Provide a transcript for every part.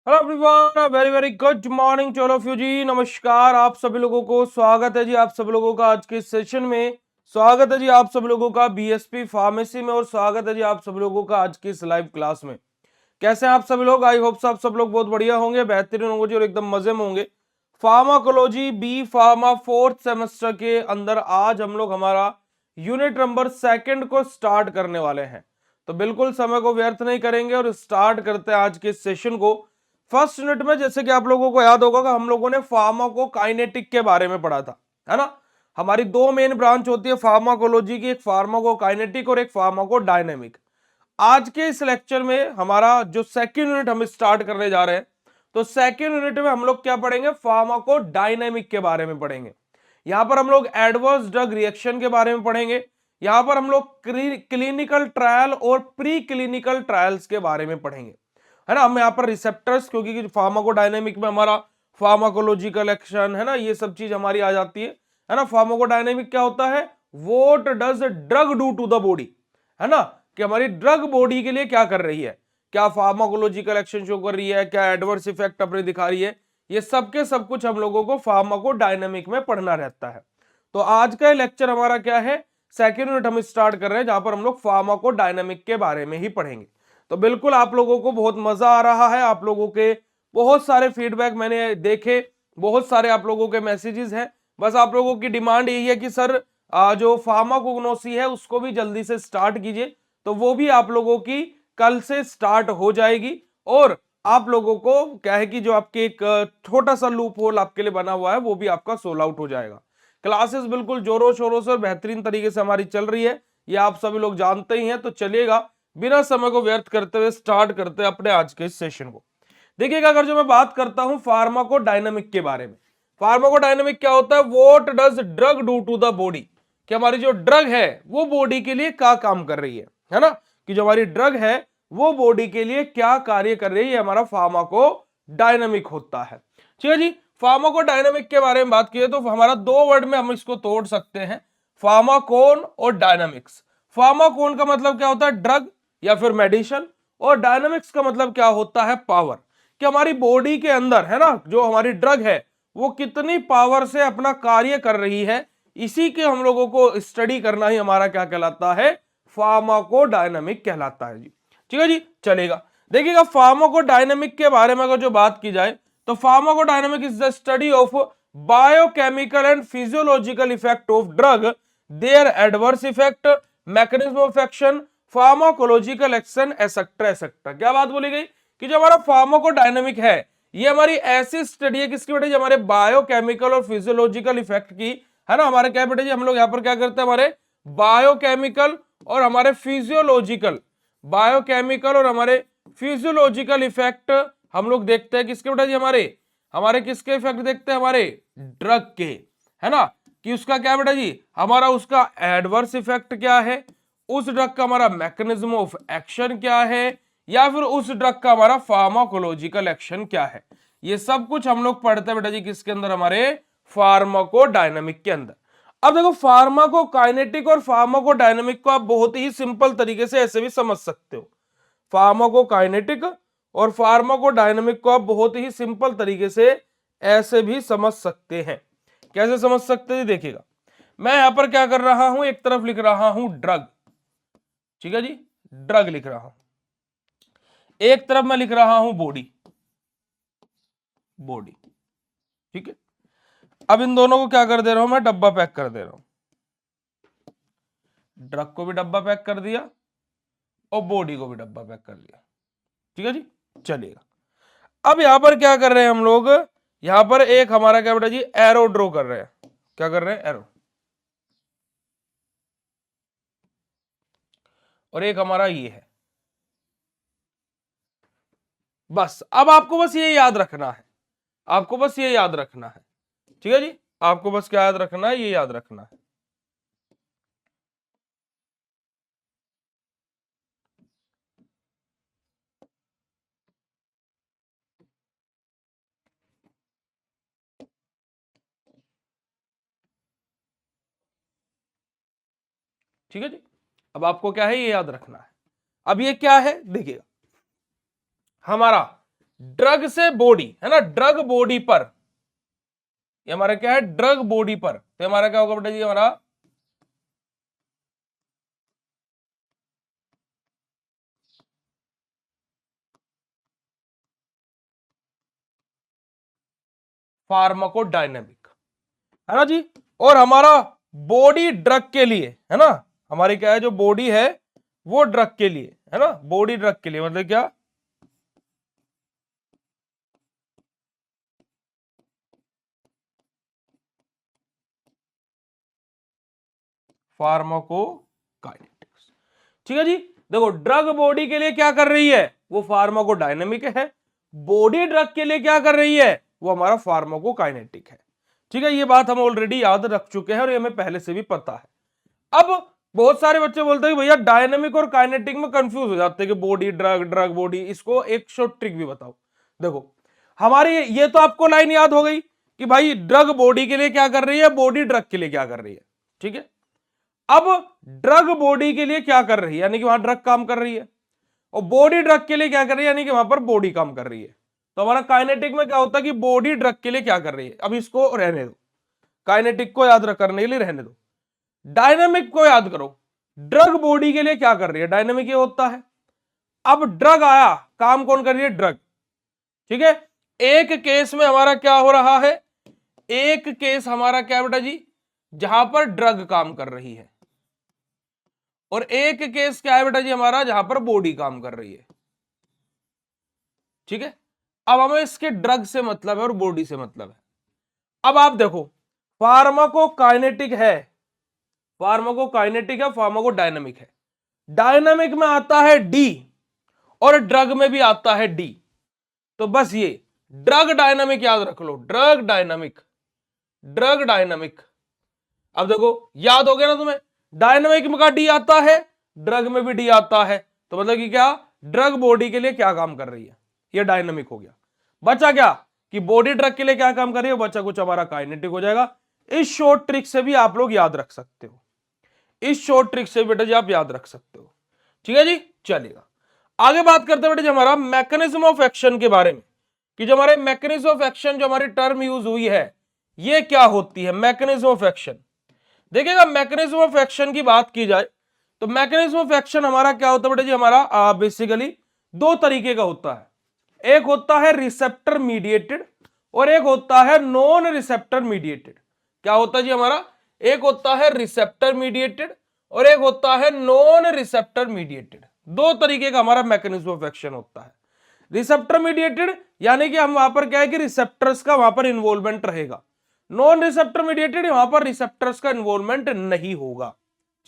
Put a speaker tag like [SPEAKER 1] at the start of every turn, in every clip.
[SPEAKER 1] Hello everyone, very very good morning to all of you जी। नमस्कार आप सभी लोगों को, स्वागत है जी आप सभी लोगों का आज के सेशन में। स्वागत है जी आप सभी लोगों का बीएसपी फार्मेसी में, और स्वागत है जी आप सभी लोगों का आज की इस लाइव क्लास में। कैसे हैं आप सभी लोग? आई होप आप सब लोग बहुत बढ़िया होंगे, बेहतरीन होंगे जी, और एकदम मजे में होंगे। Pharmacology B pharma fourth semester के अंदर आज हम लोग हमारा यूनिट नंबर सेकंड को स्टार्ट करने वाले हैं। तो बिल्कुल समय को व्यर्थ नहीं करेंगे और स्टार्ट करते हैं आज के सेशन को। फर्स्ट यूनिट में जैसे कि आप लोगों को याद होगा कि हम लोगों ने फार्माकोकाइनेटिक के बारे में पढ़ा था, है ना। हमारी दो मेन ब्रांच होती है फार्माकोलॉजी की, एक फार्माकोकाइनेटिक और एक फार्माकोडायनेमिक। आज के इस लेक्चर में हमारा जो सेकंड यूनिट हम स्टार्ट करने जा रहे हैं, तो सेकंड यूनिट में हम लोग क्या पढ़ेंगे? फार्माकोडायनेमिक के बारे में पढ़ेंगे। यहां पर हम लोग एडवर्स ड्रग रिएक्शन के बारे में पढ़ेंगे। यहां पर हम लोग क्लिनिकल ट्रायल और प्री क्लिनिकल ट्रायल्स के बारे में पढ़ेंगे, है ना। हम यहाँ पर रिसेप्टर्स, क्योंकि फार्माकोडायनेमिक में हमारा फार्माकोलॉजिकल एक्शन, है ना, ये सब चीज हमारी आ जाती है ना। फार्माकोडायनेमिक क्या होता है? What does drug do to the body, है ना, कि हमारी ड्रग बॉडी के लिए क्या कर रही है, क्या फार्माकोलॉजिकल एक्शन शो कर रही है, क्या एडवर्स इफेक्ट अपने दिखा रही है। ये सब के सब कुछ हम लोगों को फार्माकोडायनेमिक में पढ़ना रहता है। तो आज का लेक्चर हमारा क्या है? सेकेंड यूनिट हम स्टार्ट कर रहे हैं, जहां पर हम लोग फार्माकोडायनेमिक के बारे में ही पढ़ेंगे। तो बिल्कुल आप लोगों को बहुत मजा आ रहा है। आप लोगों के बहुत सारे फीडबैक मैंने देखे, बहुत सारे आप लोगों के मैसेजेस हैं। बस आप लोगों की डिमांड यही है कि सर जो फार्माकोग्नोसी है उसको भी जल्दी से स्टार्ट कीजिए। तो वो भी आप लोगों की कल से स्टार्ट हो जाएगी। और आप लोगों को क्या है कि जो आपके एक छोटा सा लूप होल आपके लिए बना हुआ है वो भी आपका सोल आउट हो जाएगा। क्लासेस बिल्कुल जोरों शोरों से और बेहतरीन तरीके से हमारी चल रही है, ये आप सभी लोग जानते ही हैं। तो चलिएगा, बिना समय को व्यर्थ करते हुए स्टार्ट करते हैं अपने आज के इस सेशन को। देखिएगा, अगर जो मैं बात करता हूं फार्माकोडायनेमिक के बारे में, फार्माकोडायनेमिक क्या होता है? What does drug do to the body, कि हमारी जो ड्रग है वो बॉडी के लिए क्या काम कर रही है ना, कि जो हमारी ड्रग है वो बॉडी के लिए क्या कार्य कर रही है, ये हमारा फार्माकोडायनेमिक होता है। ठीक है जी। फार्माकोडायनेमिक के बारे में बात की तो हमारा दो वर्ड में हम इसको तोड़ सकते हैं, फार्माकोन और डायनामिक्स। फार्माकोन का मतलब क्या होता है? ड्रग या फिर मेडिसिन। और डायनामिक्स का मतलब क्या होता है? पावर, कि हमारी बॉडी के अंदर, है ना, जो हमारी ड्रग है वो कितनी पावर से अपना कार्य कर रही है। इसी के हम लोगों को स्टडी करना ही हमारा क्या कहलाता है? फार्माकोडायनामिक कहलाता है जी। ठीक है जी, चलेगा। देखिएगा, फार्माकोडायनामिक के बारे में अगर जो बात की जाए तो pharmacodynamic is the study of biochemical and physiological effect of drug, there adverse effect, mechanism of action, pharmacological action, et cetera et cetera. क्या बात बोली गई? कि जो हमारा फार्माकोडायनामिक है ये हमारी ऐसी स्टडी है किसकी बेटे? जो हमारे बायोकेमिकल और फिजियोलॉजिकल इफेक्ट की, है ना। हमारे क्या बेटे जी, हम लोग यहां पर क्या करते हैं? हमारे बायोकेमिकल और हमारे फिजियोलॉजिकल, बायोकेमिकल और हमारे फिजियोलॉजिकल इफेक्ट हम लोग देखते हैं किसके बेटा जी? हमारे हमारे किसके इफेक्ट देखते हैं? हमारे ड्रग के, है ना। कि उसका क्या बेटा जी? हमारा उसका एडवर्स इफेक्ट क्या है, उस ड्रग का हमारा मैकेनिज्म ऑफ एक्शन क्या है, या फिर उस ड्रग का हमारा फार्माकोलॉजिकल एक्शन क्या है। ये सब कुछ हम लोग पढ़ते हैं बेटा जी किसके अंदर? हमारे फार्माकोडायनामिक के अंदर। अब देखो, फार्माकोकाइनेटिक और फार्माकोडायनामिक को आप बहुत ही सिंपल तरीके से ऐसे भी समझ सकते हो। फार्माकोकाइनेटिक और फार्माकोडायनामिक को आप बहुत ही सिंपल तरीके से ऐसे भी समझ सकते हैं। कैसे समझ सकते हैं? देखिएगा, मैं यहां पर क्या कर रहा हूं, एक तरफ लिख रहा हूं ड्रग, ठीक है जी, ड्रग लिख रहा हूं, एक तरफ मैं लिख रहा हूं बॉडी, बॉडी, ठीक है। अब इन दोनों को क्या कर दे रहा हूं? मैं डब्बा पैक कर दे रहा हूं। ड्रग को भी डब्बा पैक कर दिया और बॉडी को भी डब्बा पैक कर दिया। ठीक है जी, चलिएगा। अब यहां पर क्या कर रहे हैं हम लोग? यहां पर एक हमारा क्या बेटा जी? एरो ड्रॉ कर रहे हैं। क्या कर रहे हैं? एरो। और एक हमारा ये है। बस अब आपको बस ये याद रखना है, आपको बस ये याद रखना है। ठीक है जी, आपको बस क्या याद रखना है? ये याद रखना है। ठीक है जी, अब आपको क्या है? ये याद रखना है। अब ये क्या है? देखिएगा, हमारा ड्रग से बॉडी, है ना, ड्रग बॉडी पर, ये हमारा क्या है, ड्रग बॉडी पर, तो हमारा क्या होगा बेटा जी, हमारा फार्माकोडायनेमिक, है ना जी। और हमारा बॉडी ड्रग के लिए, है ना, हमारी क्या है जो बॉडी है वो ड्रग के लिए, है ना, बॉडी ड्रग के लिए मतलब क्या, फार्माकोकाइनेटिक्स। ठीक है जी। देखो ड्रग बॉडी के लिए क्या कर रही है, वो फार्माकोडायनेमिक है, बॉडी ड्रग के लिए क्या कर रही है, वो हमारा फार्माकोकाइनेटिक है। ठीक है, ये बात हम ऑलरेडी याद रख चुके हैं और ये हमें पहले से भी पता है। अब बहुत सारे बच्चे बोलते हैं कि भैया डायनेमिक और काइनेटिक में कंफ्यूज हो जाते हैं कि बॉडी ड्रग, ड्रग बॉडी, इसको एक शॉर्ट ट्रिक भी बताओ। देखो हमारी ये तो आपको लाइन याद हो गई कि भाई ड्रग बॉडी के लिए क्या कर रही है, बॉडी ड्रग के लिए क्या कर रही है। ठीक है, अब ड्रग बॉडी के लिए क्या कर रही है, यानी कि वहां ड्रग काम कर रही है, और बॉडी ड्रग के लिए क्या कर रही है, यानी कि वहां पर बॉडी काम कर रही है। तो हमारा काइनेटिक में क्या होता है कि बॉडी ड्रग के लिए क्या कर रही है, अब इसको रहने दो, काइनेटिक को याद करने के लिए रहने दो, डायनामिक को याद करो। ड्रग बॉडी के लिए क्या कर रही है, डायनामिक ये होता है। अब ड्रग आया, काम कौन कर रही है, ड्रग। ठीक है, एक केस में हमारा क्या हो रहा है, एक केस हमारा क्या बेटा जी, जहां पर ड्रग काम कर रही है, और एक केस क्या है बेटा जी हमारा, जहां पर बॉडी काम कर रही है। ठीक है, अब हमें इसके ड्रग से मतलब है और बॉडी से मतलब है। अब आप देखो फार्माकोकाइनेटिक है, फार्माकोकाइनेटिक है, फार्माकोडायनामिक है। डायनामिक में आता है डी और ड्रग में भी आता है डी, तो बस ये ड्रग डायनामिक याद रख लो, ड्रग डायनामिक, ड्रग डायनामिक। अब देखो याद हो गया ना तुम्हें, डायनामिक में का डी आता है, ड्रग में भी डी आता है, तो मतलब कि क्या, ड्रग बॉडी के लिए क्या काम कर रही है, ये डायनामिक हो गया। बचा क्या कि बॉडी ड्रग के लिए क्या काम कर रही है, बचा कुछ हमारा काइनेटिक हो जाएगा। इस शॉर्ट ट्रिक से भी आप लोग याद रख सकते हो, इस शॉर्ट ट्रिक से बेटा जी आप याद रख सकते हो। ठीक है जी, चलेगा। आगे बात करते हैं बेटा जी हमारा मैकेनिज्म ऑफ एक्शन के बारे में, कि जो हमारे मैकेनिज्म ऑफ एक्शन, जो हमारी टर्म यूज हुई है, ये क्या होती है, मैकेनिज्म ऑफ एक्शन। देखिएगा मैकेनिज्म ऑफ एक्शन की बात की जाए तो मैकेनिज्म ऑफ एक्शन हमारा क्या होता है बेटा जी, हमारा बेसिकली दो तरीके का होता है, एक होता है रिसेप्टर मीडिएटेड और एक होता है नॉन रिसेप्टर मीडिएटेड। क्या होता है जी हमारा, एक होता है रिसेप्टर मीडिएटेड और एक होता है नॉन रिसेप्टर मीडिएटेड। दो तरीके का हमारा मैकेनिज्म ऑफ एक्शन होता है। रिसेप्टर मीडिएटेड यानी कि हम वहां पर क्या है कि रिसेप्टर्स का वहां पर इन्वॉल्वमेंट रहेगा, नॉन रिसेप्टर मीडिएटेड वहां पर रिसेप्टर्स का इन्वॉल्वमेंट नहीं होगा।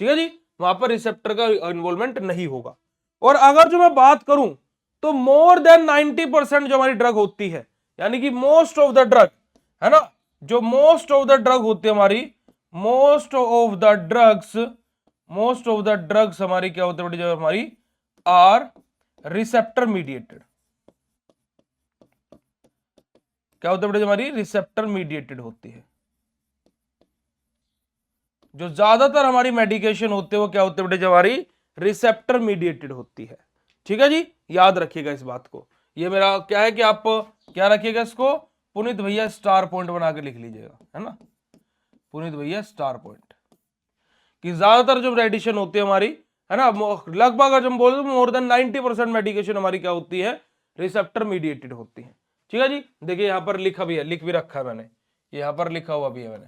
[SPEAKER 1] ठीक है जी, वहां पर रिसेप्टर का इन्वॉल्वमेंट नहीं होगा। और अगर जो मैं बात करूं तो मोर देन 90% जो हमारी ड्रग होती है, यानी कि मोस्ट ऑफ द ड्रग, है ना, जो मोस्ट ऑफ द ड्रग होती है हमारी, most of the drugs, most of the drugs हमारी क्या होती है जो हमारी आर रिसेप्टर मीडिएटेड। क्या होता है बेटा हमारी रिसेप्टर मीडिएटेड होती है। जो ज्यादातर हमारी मेडिकेशन होते हैं वो क्या होते हैं बेटा हमारी रिसेप्टर मीडिएटेड होती है। ठीक है जी, याद रखिएगा इस बात को। ये मेरा क्या है कि आप क्या रखिएगा इसको, पुनीत भैया स्टार पॉइंट बना के लिख लीजिएगा, है ना, पुनीत भैया स्टार पॉइंट, कि ज्यादातर जो मेडिकेशन होती है हमारी, है ना, लगभग अगर हम बोल रहे मोर देन 90% मेडिकेशन हमारी क्या होती है, रिसेप्टर मीडिएटेड होती है। ठीक है जी, देखिए यहां पर लिखा भी है, लिख भी रखा है मैंने, यहां पर लिखा हुआ भी है मैंने।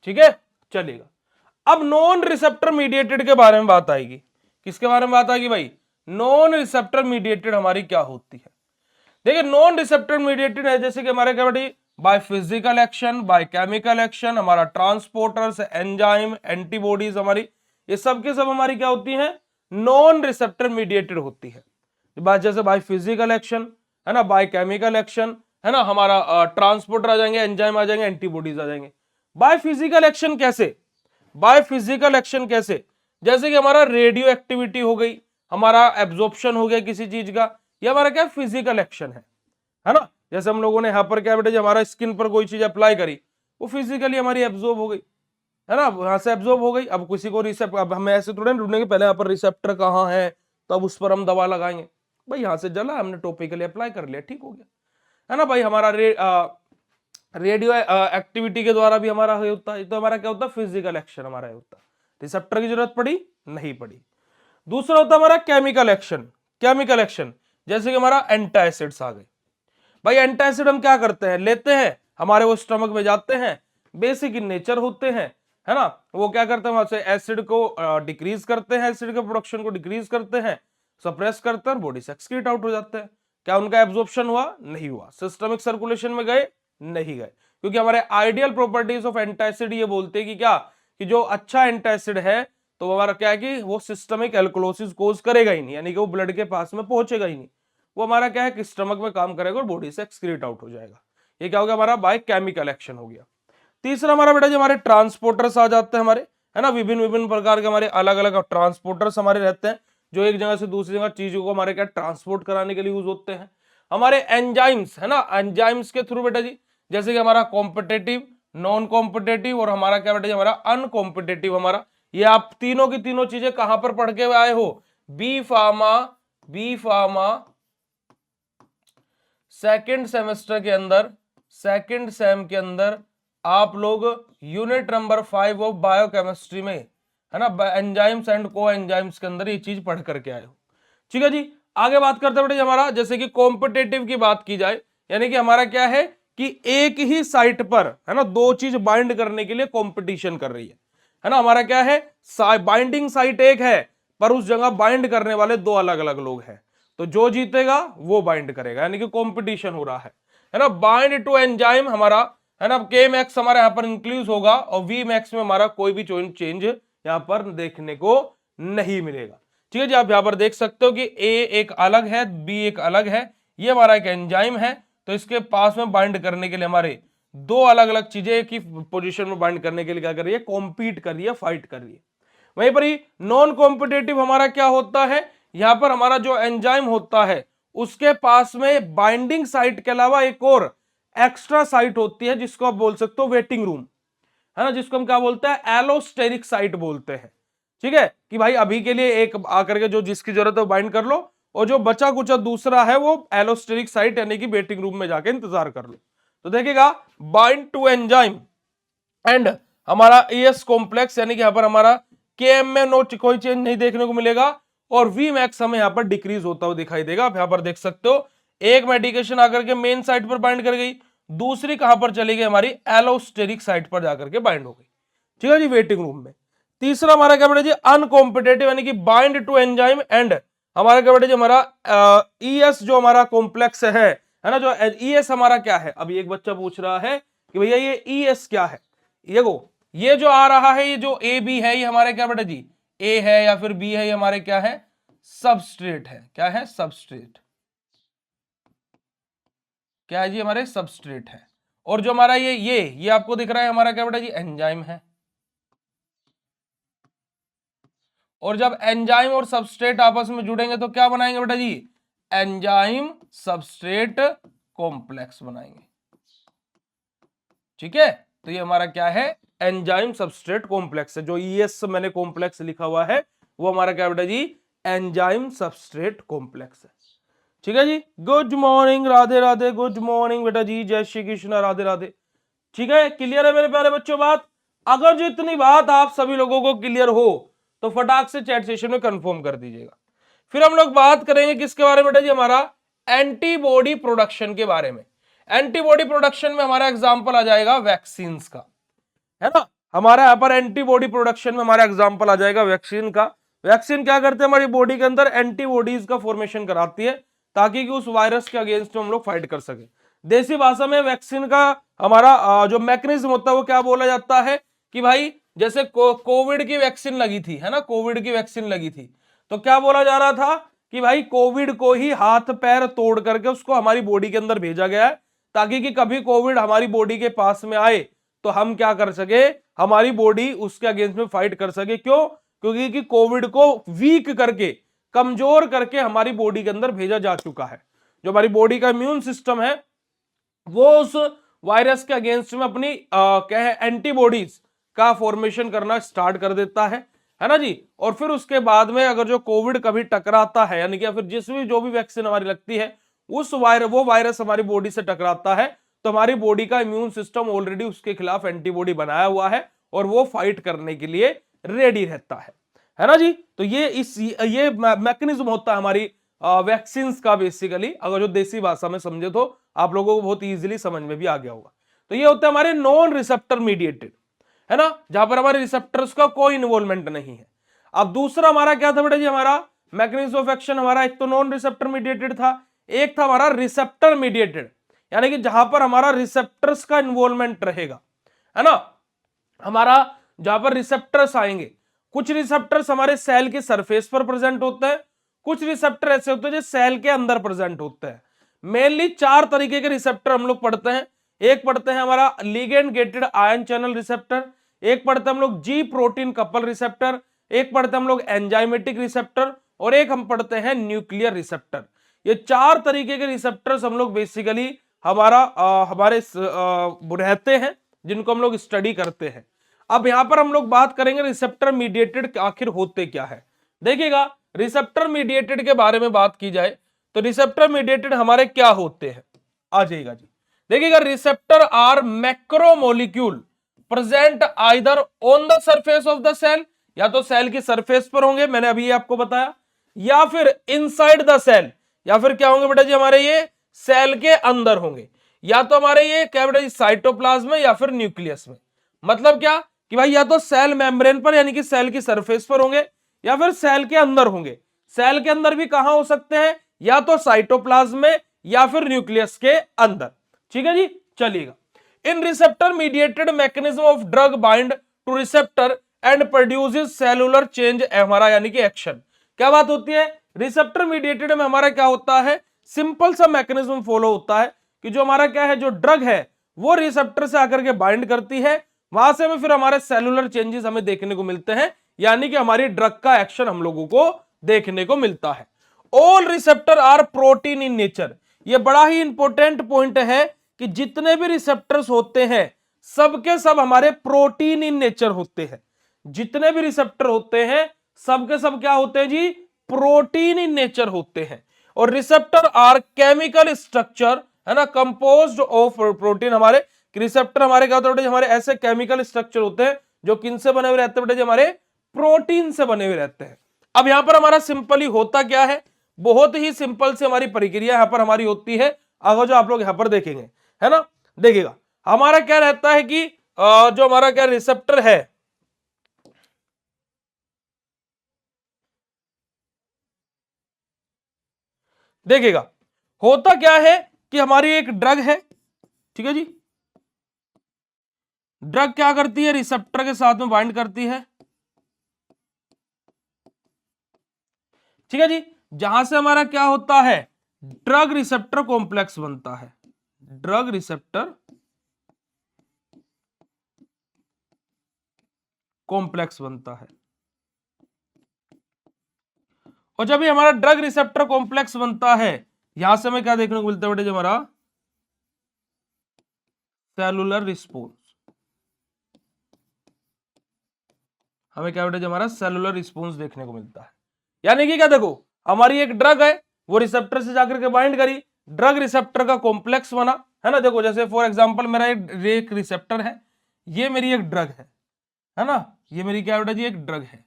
[SPEAKER 1] ठीक है, चलिएगा। अब नॉन रिसेप्टर मीडिएटेड के बारे में बात आएगी, किसके बारे में बात आएगी भाई, नॉन रिसेप्टर मीडिएटेड हमारी क्या होती है। देखिए नॉन रिसेप्टर मीडिएटेड है जैसे कि हमारे क्या बेटी, by physical action, by chemical action, हमारा ट्रांसपोर्टर्स, एंजाइम, एंटीबॉडीज, हमारी ये सब के सब हमारी क्या होती हैं, नॉन रिसेप्टर मीडिएटेड होती है। जैसे बाय फिजिकल एक्शन, है ना, बाय केमिकल एक्शन, है ना, हमारा ट्रांसपोर्टर आ जाएंगे, एंजाइम आ जाएंगे, एंटीबॉडीज आ जाएंगे। बाय फिजिकल एक्शन कैसे, बाय फिजिकल एक्शन कैसे, जैसे कि हमारा रेडियो एक्टिविटी हो गई, हमारा एब्जॉर्प्शन हो गया किसी चीज का, ये हमारा क्या फिजिकल एक्शन है ना। जैसे हम लोगों ने यहाँ पर क्या बेटे हमारा स्किन पर कोई चीज अप्लाई करी, वो फिजिकली हमारी एब्जॉर्ब हो गई, है ना, वहां से एब्जॉर्ब हो गई। अब किसी को रिसेप्ट, अब हमें ऐसे थोड़े ढूंढेंगे पहले यहाँ पर रिसेप्टर कहाँ है, तब उस पर हम दवा लगाएंगे, भाई यहां से जला, हमने टॉपिकली अप्लाई कर लिया, ठीक हो गया, है ना भाई। हमारा रेडियो एक्टिविटी के द्वारा भी हमारा होता है, तो हमारा क्या होता है, फिजिकल एक्शन हमारा होता है, रिसेप्टर की जरूरत पड़ी नहीं पड़ी। दूसरा होता है हमारा केमिकल एक्शन। केमिकल एक्शन जैसे कि हमारा एंटासिड्स आ गए। भाई एंटासिड हम क्या करते हैं, लेते हैं, हमारे वो स्टमक में जाते हैं, बेसिक इन नेचर होते हैं, है ना। वो क्या करते हैं, वहां से एसिड को डिक्रीज करते हैं, एसिड के प्रोडक्शन को डिक्रीज करते हैं, सप्रेस करते हैं और बॉडी से एक्सक्रीट आउट हो जाते हैं। क्या उनका एब्जॉर्प्शन हुआ, नहीं हुआ। सिस्टमिक सर्कुलेशन में गए, नहीं गए, क्योंकि हमारे आइडियल प्रॉपर्टीज ऑफ एंटासिड ये बोलते हैं कि क्या, कि जो अच्छा एंटासिड है तो हमारा क्या है कि वो सिस्टमिक एल्कोलोसिस कोज करेगा ही नहीं, यानी कि वो ब्लड के पास में पहुंचेगा ही नहीं, वो हमारा क्या है कि स्टमक में काम करेगा और बॉडी से एक्सक्रीट आउट हो जाएगा। ये क्या हो गया, हमारा बाय केमिकल एक्शन हो गया। तीसरा हमारा बेटा जी हमारे ट्रांसपोर्टर्स आ जाते हैं हमारे, है ना। विभिन्न विभिन्न प्रकार के हमारे अलग अलग ट्रांसपोर्टर्स हमारे रहते हैं, जो एक जगह से दूसरी जगह चीजों को हमारे क्या ट्रांसपोर्ट कराने के लिए यूज होते हैं। हमारे एंजाइम्स, है ना, एंजाइम्स के थ्रू बेटा जी, जैसे कि हमारा कॉम्पिटेटिव, नॉन कॉम्पिटेटिव और हमारा क्या बेटा जी हमारा अनकॉम्पिटेटिव। हमारा ये आप तीनों की तीनों चीजें कहां पर पढ़ के आए हो, बी फार्मा सेकंड सेमेस्टर के अंदर, सेकंड सेम के अंदर आप लोग यूनिट नंबर 5 ऑफ बायोकेमिस्ट्री में, है ना, एंजाइम्स एंड को एंजाइम्स के अंदर ये चीज पढ़ करके आए हो। ठीक है जी, आगे बात करते हैं बेटा हमारा, जैसे कि कॉम्पिटेटिव की बात की जाए, यानी कि हमारा क्या है कि एक ही साइट पर, है ना, दो चीज बाइंड करने के लिए कंपटीशन कर रही है ना। हमारा क्या है, बाइंडिंग साइट एक है पर उस जगह बाइंड करने वाले दो अलग अलग लोग हैं, तो जो जीतेगा वो बाइंड करेगा, यानी कि कंपटीशन हो रहा है ना। बाइंड टू एंजाइम हमारा, है ना, के मैक्स हमारा यहां पर इंक्लूड होगा और वी मैक्स में हमारा कोई भी चेंज यहां पर देखने को नहीं मिलेगा। ठीक है जी, आप यहां पर देख सकते हो कि ए एक अलग है, बी एक अलग है, ये हमारा एक एंजाइम है, तो इसके पास में बाइंड करने के लिए हमारे दो अलग अलग चीजें की पोजीशन में बाइंड करने के लिए क्या कर रही है, कॉम्पीट कर रही है, फाइट कर रही है। वहीं पर ही नॉन कॉम्पिटेटिव हमारा क्या होता है, यहां पर हमारा जो एंजाइम होता है उसके पास में बाइंडिंग साइट के अलावा एक और एक्स्ट्रा साइट होती है, जिसको आप बोल सकते हो वेटिंग रूम, है ना, जिसको हम क्या बोलते हैं, एलोस्टेरिक साइट बोलते हैं। ठीक है, कि भाई अभी के लिए एक आकर के जो जिसकी जरूरत है वो बाइंड कर लो, और जो बचा कुचा दूसरा है वो एलोस्टेरिक साइट यानी कि वेटिंग रूम में जाके इंतजार कर लो। तो देखिएगा, बाइंड टू एंजाइम एंड हमारा एस कॉम्प्लेक्स, यानी कि यहां पर हमारा के एम में नो कोई चेंज नहीं देखने को मिलेगा, और वी मैक्स हमें यहां पर डिक्रीज होता हुआ दिखाई देगा। आप यहां पर देख सकते हो, एक मेडिकेशन आकर के मेन साइट पर बाइंड कर गई, दूसरी कहां पर चली गई, हमारी एलोस्टेरिक साइट पर जाकर के बाइंड हो गई। ठीक है जी, वेटिंग रूम में। तीसरा हमारा क्या बेटा जी, अनकॉम्पिटेटिव, यानी कि बाइंड टू एंजाइम एंड हमारा क्या बेटा जी हमारा ईएस जो हमारा कॉम्प्लेक्स है ना, जो ईएस हमारा क्या है। अभी एक बच्चा पूछ रहा है कि भैया ये ईएस क्या है। ये जो आ रहा है, ये जो ए बी है, ये हमारे क्या बेटा जी, ए है या फिर बी है, ये हमारे क्या है, सबस्ट्रेट है। क्या है, सबस्ट्रेट। क्या है जी, हमारे सबस्ट्रेट है। और जो हमारा ये आपको दिख रहा है, हमारा क्या बेटा जी, एंजाइम है। और जब एंजाइम और सबस्ट्रेट आपस में जुड़ेंगे तो क्या बनाएंगे बेटा जी, एंजाइम सबस्ट्रेट कॉम्प्लेक्स बनाएंगे। ठीक है, तो ये हमारा क्या है, एंजाइम सबस्ट्रेट कॉम्प्लेक्स है। जो ईएस मैंने कॉम्प्लेक्स लिखा हुआ है वो हमारा क्या बेटा जी, एंजाइम सबस्ट्रेट कॉम्प्लेक्स है। ठीक है जी, good morning, Radhe Radhe, good morning बेटा जी, जय श्री कृष्ण, राधे राधे। ठीक है, क्लियर है मेरे प्यारे बच्चों बात। अगर जो इतनी बात आप सभी लोगों को क्लियर हो तो फटाक से चैट सेशन में कंफर्म कर दीजिएगा। फिर हम लोग बात करेंगे किसके बारे में बेटा जी, हमारा एंटीबॉडी प्रोडक्शन के बारे में। एंटीबॉडी प्रोडक्शन में हमारा एग्जांपल आ जाएगा वैक्सीन का, है ना। हमारा यहाँ पर एंटीबॉडी प्रोडक्शन में हमारा एग्जांपल आ जाएगा वैक्सीन का। वैक्सीन क्या करते हैं, हमारी बॉडी के अंदर एंटीबॉडीज का फॉर्मेशन कराती है, ताकि कि उस वायरस के अगेंस्ट हम लोग फाइट कर सके। देसी भाषा में वैक्सीन का हमारा जो मैकेनिज्म होता है वो क्या बोला जाता है कि भाई जैसे कोविड की वैक्सीन लगी थी, है ना, कोविड की वैक्सीन लगी थी, तो क्या बोला जा रहा था कि भाई कोविड को ही हाथ पैर तोड़ करके उसको हमारी बॉडी के अंदर भेजा गया है, ताकि कि कभी कोविड हमारी बॉडी के पास में आए तो हम क्या कर सके, हमारी बॉडी उसके अगेंस्ट में फाइट कर सके। क्यों, क्योंकि कि कोविड को वीक करके, कमजोर करके हमारी बॉडी के अंदर भेजा जा चुका है। जो हमारी बॉडी का इम्यून सिस्टम है वो उस वायरस के अगेंस्ट में अपनी क्या है, एंटीबॉडीज का फॉर्मेशन करना स्टार्ट कर देता है है ना जी। और फिर उसके बाद में अगर जो कोविड कभी टकराता है, यानी कि फिर जो भी वैक्सीन हमारी लगती है वो वायरस हमारी बॉडी से टकराता है, तो हमारी बॉडी का इम्यून सिस्टम ऑलरेडी उसके खिलाफ एंटीबॉडी बनाया हुआ है और वो फाइट करने के लिए रेडी रहता है ना जी। तो ये मैकेनिज्म होता है हमारी वैक्सीन का बेसिकली, अगर जो देसी भाषा में समझे तो आप लोगों को बहुत इजीली समझ में भी आ गया होगा। तो ये होता है हमारे नॉन रिसेप्टर मीडिएटेड, है ना, जहां पर हमारे रिसेप्टर्स का कोई इन्वॉल्वमेंट नहीं है। अब दूसरा हमारा क्या था बेटा जी, हमारा मैकेनिज्म ऑफ एक्शन हमारा एक तो नॉन रिसेप्टर मीडिएटेड था, एक था हमारा रिसेप्टर मीडिएटेड, यानी कि जहां पर हमारा रिसेप्टर्स का इन्वॉल्वमेंट रहेगा, है ना। हमारा जहां पर रिसेप्टर्स आएंगे, कुछ रिसेप्टर्स हमारे सेल के सरफेस पर प्रेजेंट होते हैं, कुछ रिसेप्टर ऐसे होते हैं जो सेल के अंदर प्रेजेंट होते हैं। मेनली 4 तरीके के रिसेप्टर हम लोग पढ़ते हैं। एक पढ़ते हैं हमारा ligand gated ion channel receptor, एक पढ़ते हैं हम लोग जी प्रोटीन कपल रिसेप्टर, एक पढ़ते हैं हम लोग एंजाइमेटिक रिसेप्टर, और एक हम पढ़ते हैं न्यूक्लियर रिसेप्टर। ये 4 तरीके के रिसेप्टर्स हम लोग बेसिकली हमारे रहते हैं, जिनको हम लोग स्टडी करते हैं। अब यहां पर हम लोग बात करेंगे रिसेप्टर मीडिएटेड आखिर होते क्या है। देखिएगा, रिसेप्टर मीडिएटेड के बारे में बात की जाए तो रिसेप्टर मीडिएटेड हमारे क्या होते हैं, आ जाइएगा जी। देखिएगा, receptor are macromolecule present either on the surface of the cell, या तो सेल की सरफेस पर होंगे, मैंने अभी आपको बताया, या फिर इनसाइड द सेल, या फिर क्या होंगे बेटा जी हमारे ये सेल के अंदर होंगे, या तो हमारे ये क्या बेटा जी साइटोप्लाज्म में या फिर न्यूक्लियस में। मतलब क्या कि भाई या तो सेल मेम्ब्रेन पर यानी कि सेल की सरफेस पर होंगे, या फिर सेल के अंदर होंगे। सेल के अंदर भी कहां हो सकते हैं, या तो साइटोप्लाज्म में या फिर न्यूक्लियस के अंदर। ठीक है जी, चलिएगा। In receptor mediated mechanism of drug bind to receptor and produces cellular change, हमारा यानी कि एक्शन। क्या बात होती है, रिसेप्टर मीडिएटेड में हमारा क्या होता है, सिंपल सा मैकेनिज्म फॉलो होता है कि जो हमारा क्या है, जो ड्रग है वो रिसेप्टर से आकर के बाइंड करती है, वहां से में फिर हमारे सेलुलर चेंजेस हमें देखने को मिलते हैं, यानी कि हमारी ड्रग का एक्शन हम लोगों को देखने को मिलता है। All receptor are protein in nature, ये बड़ा ही इंपॉर्टेंट पॉइंट है कि जितने भी रिसेप्टर्स होते हैं सबके सब हमारे प्रोटीन इन नेचर होते हैं। जितने भी रिसेप्टर होते हैं सबके सब क्या होते हैं जी, प्रोटीन इन नेचर होते हैं। और रिसेप्टर आर केमिकल स्ट्रक्चर, है ना, कंपोज्ड ऑफ प्रोटीन। हमारे रिसेप्टर हमारे क्या होते हैं, हमारे ऐसे केमिकल स्ट्रक्चर होते हैं जो किनसे बने हुए रहते हैं बेटे, हमारे प्रोटीन से बने हुए रहते हैं। अब यहां पर हमारा सिंपली होता क्या है, बहुत ही सिंपल से हमारी प्रक्रिया यहां पर हमारी होती है, अगर जो आप लोग यहां पर देखेंगे, है ना। देखिएगा, हमारा क्या रहता है कि जो हमारा क्या रिसेप्टर है, देखिएगा होता क्या है कि हमारी एक ड्रग है, ठीक है जी। ड्रग क्या करती है, रिसेप्टर के साथ में बाइंड करती है, ठीक है जी। जहां से हमारा क्या होता है, ड्रग रिसेप्टर कॉम्प्लेक्स बनता है, ड्रग रिसेप्टर कॉम्प्लेक्स बनता है। और जब ये हमारा ड्रग रिसेप्टर कॉम्प्लेक्स बनता है, यहां से हमें क्या देखने को मिलता है बेटे, जो हमारा सेलुलर रिस्पॉन्स, हमें क्या बेटा, जो हमारा सेलुलर रिस्पॉन्स देखने को मिलता है। यानी कि क्या, देखो हमारी एक ड्रग है, वो रिसेप्टर से जाकर के बाइंड करी, ड्रग रिसेप्टर का कॉम्प्लेक्स बना, है ना। देखो जैसे फॉर एग्जांपल मेरा एक रिसेप्टर है, ये मेरी एक ड्रग है ना, ये मेरी क्या बेटा जी एक ड्रग है,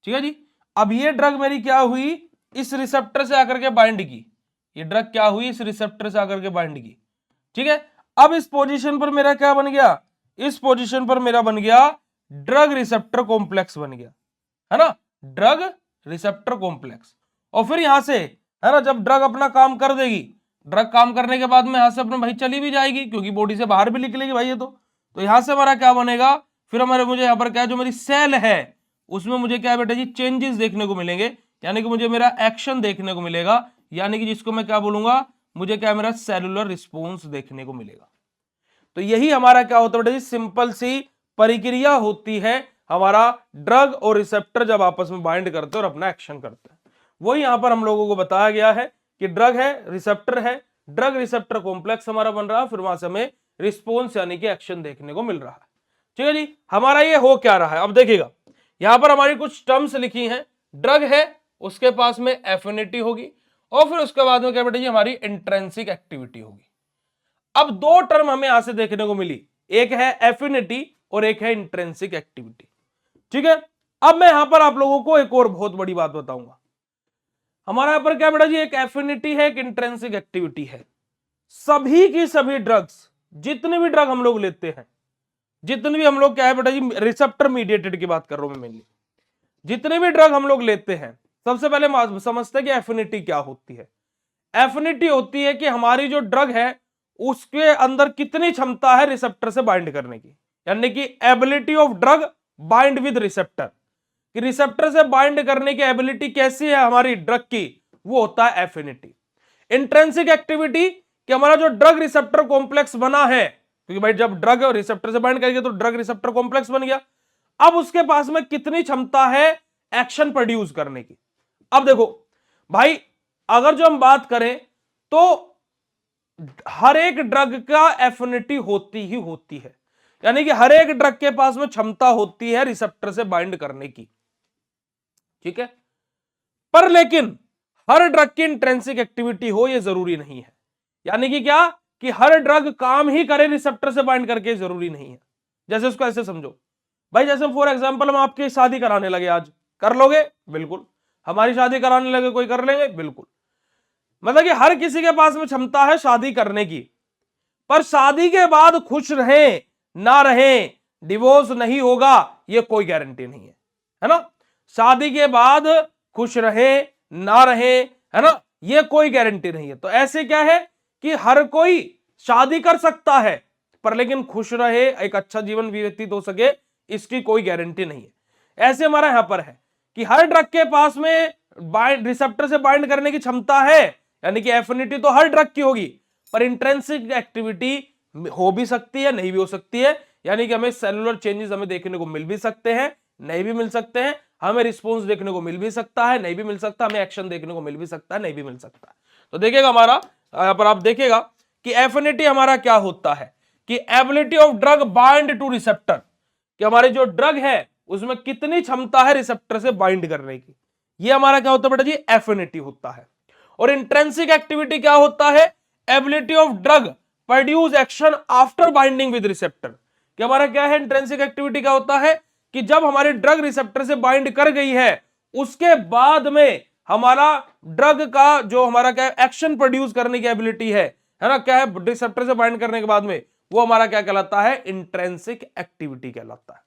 [SPEAKER 1] ठीक है जी। अब ये ड्रग मेरी क्या हुई, इस रिसेप्टर से आकर के बाइंड की, ये ड्रग क्या हुई, इस रिसेप्टर से आकर के बाइंड की, ठीक है। अब इस पोजीशन पर मेरा क्या बन गया, इस पोजीशन पर मेरा बन गया ड्रग रिसेप्टर कॉम्प्लेक्स बन गया, है ना, ड्रग रिसेप्टर कॉम्प्लेक्स। और फिर यहां से, है ना, जब ड्रग अपना काम कर देगी, ड्रग काम करने के बाद में यहां से अपने भाई चली भी जाएगी, क्योंकि बॉडी से बाहर भी निकलेगी भाई ये तो यहां से हमारा क्या बनेगा, फिर हमारे मुझे यहां पर क्या, जो मेरी सेल है उसमें मुझे क्या बेटा जी चेंजेस देखने को मिलेंगे, यानी कि मुझे मेरा एक्शन देखने को मिलेगा, यानी कि जिसको मैं क्या बोलूंगा, मुझे क्या मेरा सेलुलर रिस्पॉन्स देखने को मिलेगा। तो यही हमारा क्या होता है बेटा जी, सिंपल सी प्रक्रिया होती है, हमारा ड्रग और रिसेप्टर जब आपस में बाइंड करते हैं और अपना एक्शन करते हैं। वही यहां पर हम लोगों को बताया गया है कि ड्रग है, रिसेप्टर है, ड्रग रिसेप्टर कॉम्प्लेक्स हमारा बन रहा है, फिर वहां से हमें रिस्पॉन्स यानी कि एक्शन देखने को मिल रहा है, ठीक है जी। हमारा ये हो क्या रहा है, अब देखिएगा यहां पर हमारी कुछ टर्म्स लिखी हैं, ड्रग है उसके पास में एफिनिटी होगी और फिर उसके बाद में क्या बेटा जी हमारी इंट्रिंसिक एक्टिविटी होगी। अब दो टर्म हमें यहां से देखने को मिली, एक है एफिनिटी और एक है इंट्रिंसिक एक्टिविटी। ठीक है, अब मैं यहां पर आप लोगों को एक और बहुत बड़ी बात बताऊंगा। हमारा यहां पर क्या बेटा जी एक एफिनिटी है, एक इंट्रिंसिक एक्टिविटी है। सभी की सभी ड्रग्स, जितने भी ड्रग हम लोग लेते हैं, जितने भी हम लोग क्या है बेटा जी रिसेप्टर मीडिएटेड की बात कर रहा हूं मैं मेनली, जितने भी ड्रग हम लोग लेते हैं सबसे पहले समझते हैं कि एफिनिटी क्या होती है। एफिनिटी होती है कि हमारी जो ड्रग है उसके अंदर कितनी क्षमता है रिसेप्टर से बाइंड करने की, यानी कि ability of drug bind with receptor, कि रिसेप्टर से बाइंड करने की एबिलिटी कैसी है हमारी ड्रग की, वो होता है एफिनिटी। इंट्रिंसिक एक्टिविटी कि हमारा जो ड्रग रिसेप्टर कॉम्प्लेक्स बना है, क्योंकि भाई जब ड्रग रिसेप्टर से बाइंड करेंगे तो ड्रग रिसेप्टर कॉम्प्लेक्स बन गया, अब उसके पास में कितनी क्षमता है एक्शन प्रोड्यूस करने की। अब देखो भाई, अगर जो हम बात करें तो हर एक ड्रग का एफिनिटी होती ही होती है, यानी कि हर एक ड्रग के पास में क्षमता होती है रिसेप्टर से बाइंड करने की। ठीक है, पर लेकिन हर ड्रग की इंट्रिंसिक एक्टिविटी हो यह जरूरी नहीं है, यानी कि क्या कि हर ड्रग काम ही करे रिसेप्टर से बाइंड करके, जरूरी नहीं है। जैसे उसको ऐसे समझो भाई, जैसे फॉर एग्जांपल हम आपकी शादी कराने लगे, आज कर लोगे? बिल्कुल। हमारी शादी कराने लगे, कोई कर लेंगे? बिल्कुल। मतलब कि हर किसी के पास में क्षमता है शादी करने की, पर शादी के बाद खुश रहें ना रहें, डिवोर्स नहीं होगा, ये कोई गारंटी नहीं है ना। शादी के बाद खुश रहे ना रहे, है ना, ये कोई गारंटी नहीं है। तो ऐसे क्या है कि हर कोई शादी कर सकता है, पर लेकिन खुश रहे, एक अच्छा जीवन व्यतीत हो सके, इसकी कोई गारंटी नहीं है। ऐसे हमारा यहां पर है कि हर ड्रग के पास में रिसेप्टर से बाइंड करने की क्षमता है, यानी कि एफिनिटी तो हर ड्रग की होगी, पर इंट्रिंसिक एक्टिविटी हो भी सकती है, नहीं भी हो सकती है, यानी कि हमें सेलुलर चेंजेस हमें देखने को मिल भी सकते हैं, नहीं भी मिल सकते हैं, हमें रिस्पॉन्स देखने को मिल भी सकता है, नहीं भी मिल सकता, हमें एक्शन देखने को मिल भी सकता है, नहीं भी मिल सकता है। तो देखिएगा हमारा यहां पर आप देखिएगा कि एफिनिटी हमारा क्या होता है कि ability of drug bind to receptor, कि हमारी जो ड्रग है उसमें कितनी क्षमता है रिसेप्टर से बाइंड करने की, ये हमारा क्या होता है बेटा जी एफिनिटी होता है। और इंट्रिंसिक एक्टिविटी क्या होता है, ability of drug produce action after binding with receptor, कि हमारा क्या है इंट्रिंसिक एक्टिविटी क्या होता है कि जब हमारी ड्रग रिसेप्टर से बाइंड कर गई है उसके बाद में हमारा ड्रग का जो हमारा क्या एक्शन प्रोड्यूस करने की एबिलिटी है ना, क्या है रिसेप्टर से बाइंड करने के बाद में, वो हमारा क्या कहलाता है इंट्रिंसिक एक्टिविटी कहलाता है।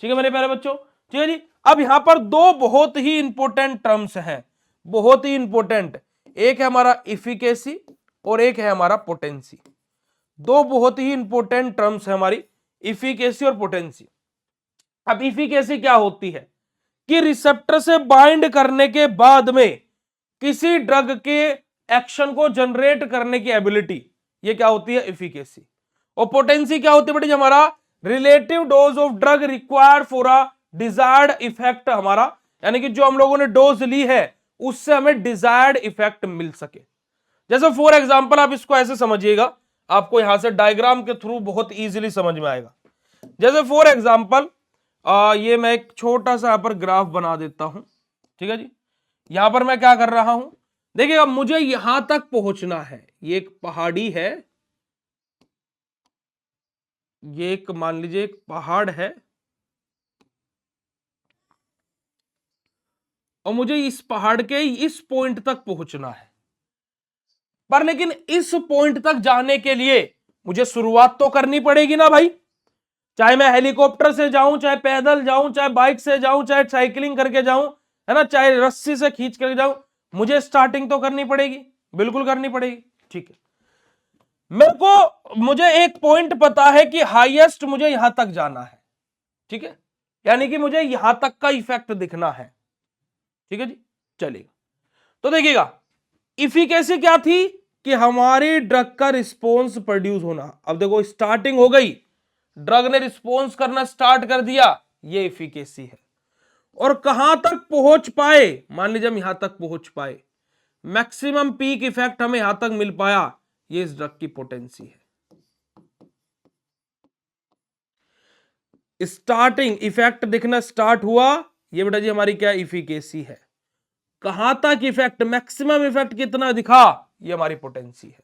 [SPEAKER 1] ठीक है मेरे प्यारे बच्चों, ठीक है जी। अब यहां पर दो बहुत ही इंपॉर्टेंट टर्म्स हैं, बहुत ही इंपॉर्टेंट, एक है हमारा इफिकेसी और एक है हमारा पोटेंसी। दो बहुत ही इंपॉर्टेंट टर्म्स है हमारी, इफिकेसी और पोटेंसी। अब इफिकेसी क्या होती है कि रिसेप्टर से बाइंड करने के बाद में किसी ड्रग के एक्शन को जनरेट करने की एबिलिटी, ये क्या होती है इफिकेसी। और पोटेंसी क्या होती है बेटे हमारा relative dose of drug required for a desired effect, हमारा यानी कि जो हम लोगों ने डोज ली है उससे हमें डिजायर्ड इफेक्ट मिल सके। जैसे फॉर एग्जांपल आप इसको ऐसे समझिएगा, आपको यहां से डायग्राम के थ्रू बहुत इजीली समझ में आएगा। जैसे फॉर एग्जांपल ये मैं एक छोटा सा यहां पर ग्राफ बना देता हूं, ठीक है जी। यहां पर मैं क्या कर रहा हूं, देखिएगा मुझे यहां तक पहुंचना है, ये एक पहाड़ी है, ये एक मान लीजिए एक पहाड़ है और मुझे इस पहाड़ के इस पॉइंट तक पहुंचना है, पर लेकिन इस पॉइंट तक जाने के लिए मुझे शुरुआत तो करनी पड़ेगी ना भाई, चाहे मैं हेलीकॉप्टर से जाऊं, चाहे पैदल जाऊं, चाहे बाइक से जाऊं, चाहे साइकिलिंग करके जाऊं, है ना, चाहे रस्सी से खींच करके जाऊं, मुझे स्टार्टिंग तो करनी पड़ेगी, बिल्कुल करनी पड़ेगी। ठीक है, मुझे एक पॉइंट पता है कि हाईएस्ट मुझे यहां तक जाना है, ठीक है, यानी कि मुझे यहां तक का इफेक्ट दिखना है। ठीक है जी, चलिएगा। तो देखिएगा इफिकेसी क्या थी कि हमारी ड्रग का रिस्पॉन्स प्रोड्यूस होना। अब देखो स्टार्टिंग हो गई, ड्रग ने रिस्पॉन्स करना स्टार्ट कर दिया, ये इफिकेसी है। और कहां तक पहुंच पाए, मान लीजिए हम यहां तक पहुंच पाए, मैक्सिमम पीक इफेक्ट हमें यहां तक मिल पाया, ये इस ड्रग की पोटेंसी है। स्टार्टिंग इफेक्ट दिखना स्टार्ट हुआ, ये बेटा जी हमारी क्या इफिकेसी है, कहां तक इफेक्ट, मैक्सिमम इफेक्ट कितना दिखा, ये हमारी पोटेंसी है।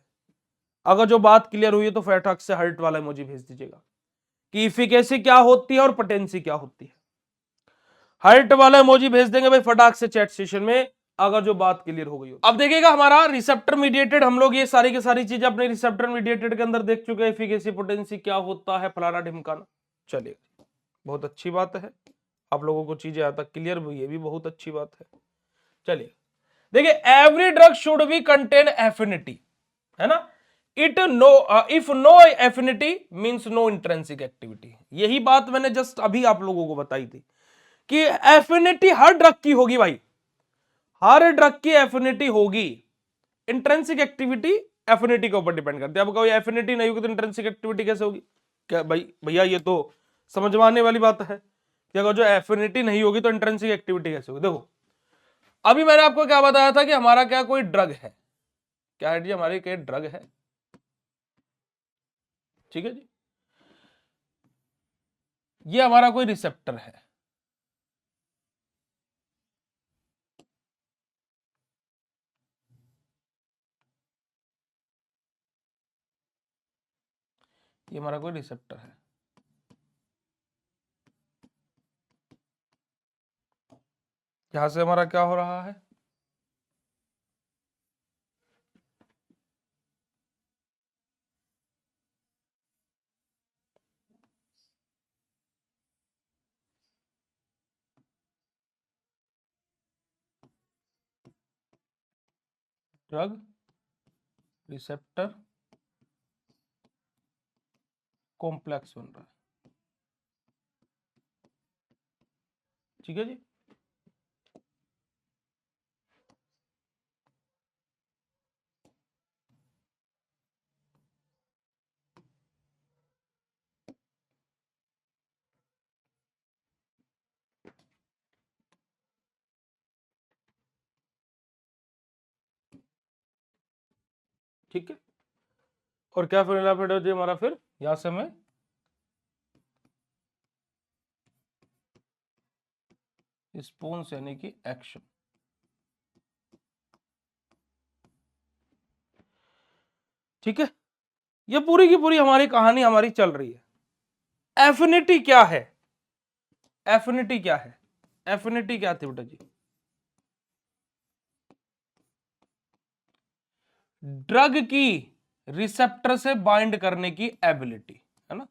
[SPEAKER 1] अगर जो बात क्लियर हुई है तो फटाक से हर्ट वाला इमोजी भेज दीजिएगा कि इफिकेसी क्या होती है और पोटेंसी क्या होती है। हर्ट वाला इमोजी भेज देंगे भाई फटाक से चैट सेशन में अगर जो बात क्लियर हो गई हो। अब देखिएगा हमारा रिसेप्टर मीडिएटेड, हम लोग ये सारी की सारी चीजें अपने रिसेप्टर मीडिएटेड के अंदर देख चुके हैं, एफिकेसी पोटेंसी क्या होता है, फलाना ढिमकाना। चलिए बहुत अच्छी बात है, आप लोगों को चीजें यहां तक क्लियर हुई, ये भी बहुत अच्छी बात है। चलिए देखिए, every drug should be contain affinity, है ना, it no if no affinity means no intrinsic activity. यही बात मैंने जस्ट अभी आप लोगों को बताई थी कि एफिनिटी हर ड्रग की होगी भाई, हर ड्रग की एफिनिटी होगी, इंट्रिंसिक एक्टिविटी एफिनिटी के ऊपर डिपेंड करती है। अब कोई एफिनिटी नहीं होगी तो इंट्रिंसिक एक्टिविटी कैसे होगी, क्या भाई भैया ये तो समझ में आने वाली बात है कि अगर जो एफिनिटी नहीं होगी तो इंट्रिंसिक एक्टिविटी कैसे होगी। देखो अभी मैंने आपको क्या बताया था कि हमारा क्या कोई ड्रग है, क्या है जी, हमारी क्या ड्रग है, ठीक है जी, ये हमारा कोई रिसेप्टर है, ये हमारा कोई रिसेप्टर है। यहां से हमारा क्या हो रहा है, ड्रग रिसेप्टर कॉम्प्लेक्स बन रहा है, ठीक है जी। ठीक है, और क्या फॉर्मूला फिर जी हमारा, फिर यहां से हमें रिस्पॉन्स यानी कि एक्शन, ठीक है। ये पूरी की पूरी हमारी कहानी हमारी चल रही है। एफिनिटी क्या है, एफिनिटी क्या है, एफिनिटी क्या थी बेटा जी, ड्रग की रिसेप्टर से बाइंड करने की एबिलिटी, है ना,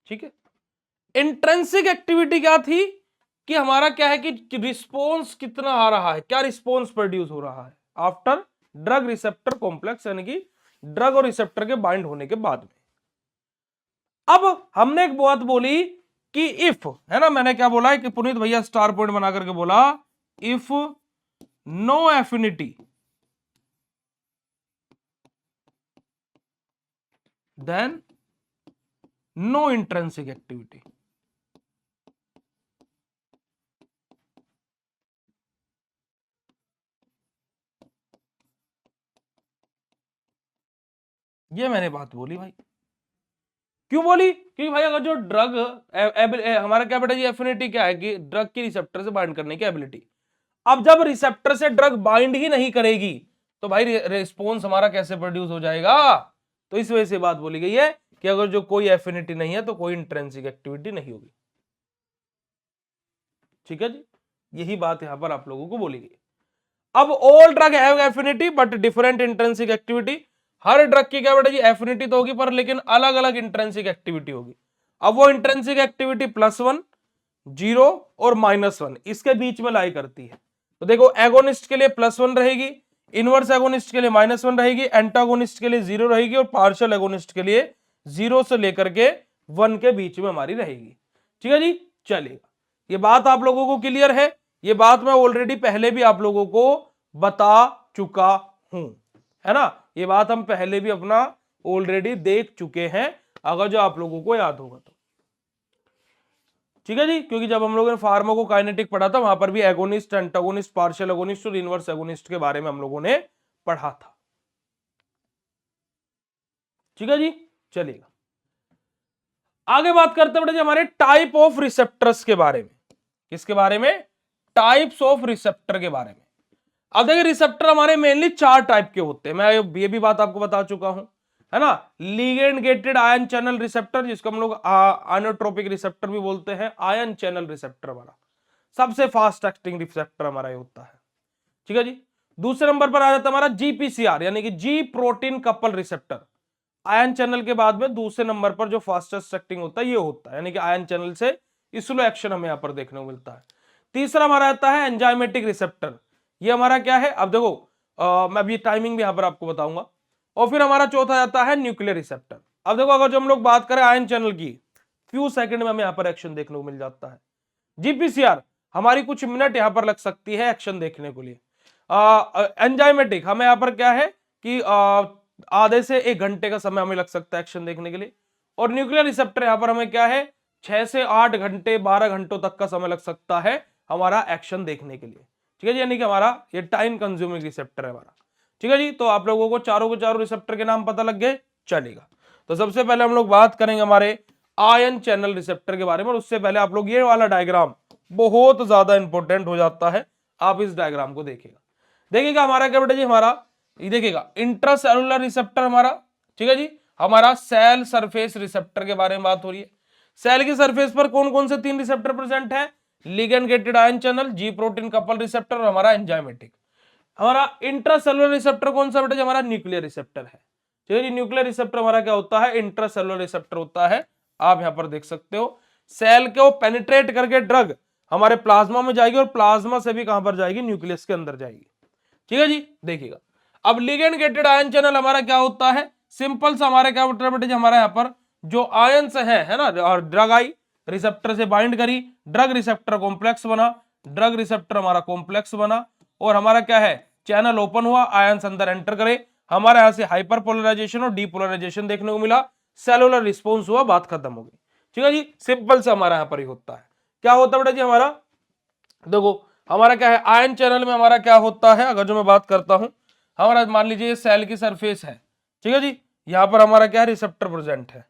[SPEAKER 1] ठीक है। इंट्रिंसिक एक्टिविटी क्या थी कि हमारा क्या है कि रिस्पॉन्स कितना आ रहा है, क्या रिस्पॉन्स प्रोड्यूस हो रहा है आफ्टर ड्रग रिसेप्टर कॉम्प्लेक्स, यानी कि ड्रग और रिसेप्टर के बाइंड होने के बाद में। अब हमने एक बात बोली कि इफ, है ना, मैंने क्या बोला है कि पुनीत भैया स्टार पॉइंट बना करके बोला, if no affinity then no intrinsic activity. ये मैंने बात बोली भाई, क्यों बोली, क्योंकि भाई अगर जो ड्रग हमारा क्या बेटा जी, एफिनिटी क्या है कि ड्रग की रिसेप्टर से बाइंड करने की एबिलिटी। अब जब रिसेप्टर से ड्रग बाइंड ही नहीं करेगी तो भाई रिस्पॉन्स हमारा कैसे प्रोड्यूस हो जाएगा। तो इस वजह से बात बोली गई है कि अगर जो कोई एफिनिटी नहीं है तो कोई इंट्रिंसिक एक्टिविटी नहीं होगी, ठीक है जी। यही बात यहां पर आप लोगों को बोली गई। अब all drug have affinity but different intrinsic activity, her drug की क्या बेटा जी एफिनिटी तो होगी पर लेकिन अलग अलग इंट्रिंसिक एक्टिविटी होगी। अब वो इंट्रिंसिक एक्टिविटी +1, 0 और -1 इसके बीच में लाई करती है। तो देखो एगोनिस्ट के लिए +1 रहेगी, इनवर्स एगोनिस्ट के लिए -1 रहेगी, एंटागोनिस्ट के लिए 0 रहेगी और पार्शियल एगोनिस्ट के लिए 0 से लेकर के 1 के बीच में हमारी रहेगी, ठीक है जी। चलेगा, ये बात आप लोगों को क्लियर है, ये बात मैं ऑलरेडी पहले भी आप लोगों को बता चुका हूं, है ना, ये बात हम पहले भी अपना ऑलरेडी देख चुके हैं अगर जो आप लोगों को याद होगा तो, ठीक है जी। क्योंकि जब हम लोगों ने फार्माकोकाइनेटिक पढ़ा था वहां पर भी एगोनिस्ट, एंटागोनिस्ट, पार्शियल एगोनिस्ट और इनवर्स एगोनिस्ट के बारे में हम लोगों ने पढ़ा था, ठीक है जी। चलिएगा आगे बात करते हैं बेटा जी हमारे टाइप ऑफ रिसेप्टर्स के बारे में। किसके बारे में? टाइप्स ऑफ रिसेप्टर के बारे में। अब देखिए रिसेप्टर हमारे मेनली 4 टाइप के होते हैं, मैं ये भी बात आपको बता चुका हूं, है ना। Ligand gated ion channel receptor, जिसको हम लोग आयोनोट्रोपिक रिसेप्टर भी बोलते हैं, आयन चैनल रिसेप्टर हमारा सबसे फास्ट एक्टिंग रिसेप्टर हमारा ये होता है, ठीक है जी। दूसरे नंबर पर आ जाता है हमारा जीपीसीआर यानी कि जी protein couple receptor. Ion channel के बाद में दूसरे नंबर पर जो फास्टेस्ट एक्टिंग होता है ये होता है, यानी कि आयन चैनल से स्लो एक्शन हमें यहां पर देखने को मिलता है। तीसरा हमारा आता है एंजाइमेटिक रिसेप्टर, ये हमारा क्या है, अब देखो मैं अभी टाइमिंग भी यहां पर आपको बताऊंगा। और फिर हमारा चौथा आता है न्यूक्लियर रिसेप्टर। अब देखो अगर जो हम लोग बात करें आयन चैनल की, फ्यू सेकंड में हमें यहां पर एक्शन देखने को मिल जाता है। जीपीसीआर हमारी कुछ मिनट यहां पर लग सकती है एक्शन देखने के लिए। एंजाइमेटिक हमें यहां पर क्या है कि आधे से 1 घंटे का समय हमें लग सकता है एक्शन देखने के लिए। और न्यूक्लियर रिसेप्टर यहां पर हमें क्या है 6 से 8 घंटे 12 घंटों तक का समय लग सकता है हमारा एक्शन देखने के लिए, ठीक है जी। यानी कि हमारा ये टाइम कंज्यूमिंग रिसेप्टर है हमारा, ठीक है जी। तो आप लोगों को चारों के चारों रिसेप्टर के नाम पता लग गए, चलेगा। तो सबसे पहले हम लोग बात करेंगे हमारे आयन चैनल रिसेप्टर के बारे में। और उससे पहले आप लोग ये वाला डायग्राम बहुत ज्यादा इंपॉर्टेंट हो जाता है, आप इस डायग्राम को देखिएगा हमारा क्या बेटा जी, हमारा ये देखिएगा इंट्रासेलुलर रिसेप्टर हमारा, ठीक है जी। हमारा सेल सरफेस रिसेप्टर के बारे में बात हो रही है। सेल की सरफेस पर कौन कौन से 3 रिसेप्टर प्रेजेंट है? लिगेंड गेटेड आयन चैनल, जी प्रोटीन कपल रिसेप्टर और हमारा एंजाइमेटिक। हमारा इंट्रासेलुलर रिसेप्टर कौन सा बेटा जी? हमारा न्यूक्लियर रिसेप्टर है, ठीक है जी। न्यूक्लियर रिसेप्टर हमारा क्या होता है? इंट्रासेलुलर रिसेप्टर होता है। आप यहां पर देख सकते हो सेल को पेनिट्रेट करके ड्रग हमारे प्लाज्मा में जाएगी और प्लाज्मा से भी कहां पर जाएगी? न्यूक्लियस के अंदर जाएगी, ठीक है जी। देखिएगा अब लिगेंड गेटेड आयन चैनल हमारा क्या होता है? सिंपल सा हमारा क्या होता है बेटा जी, हमारा यहां पर जो आयंस है ना, और ड्रग आई रिसेप्टर से बाइंड करी, ड्रग रिसेप्टर कॉम्प्लेक्स बना, ड्रग रिसेप्टर हमारा कॉम्प्लेक्स बना और हमारा क्या है चैनल ओपन हुआ, आयंस अंदर एंटर करे, हमारे यहां से हाइपर पोलराइजेशन और डीपोलराइजेशन देखने को मिला, सेलुलर रिस्पॉन्स हुआ, बात खत्म हो गई, ठीक है जी। सिंपल सा हमारा यहां पर ही होता है। क्या होता है बेटा जी हमारा, देखो हमारा क्या है आयन चैनल में हमारा क्या होता है, अगर जो मैं बात करता हूं, हमारा मान लीजिए सेल की सरफेस है, ठीक है जी। यहां पर हमारा क्या है रिसेप्टर प्रेजेंट है,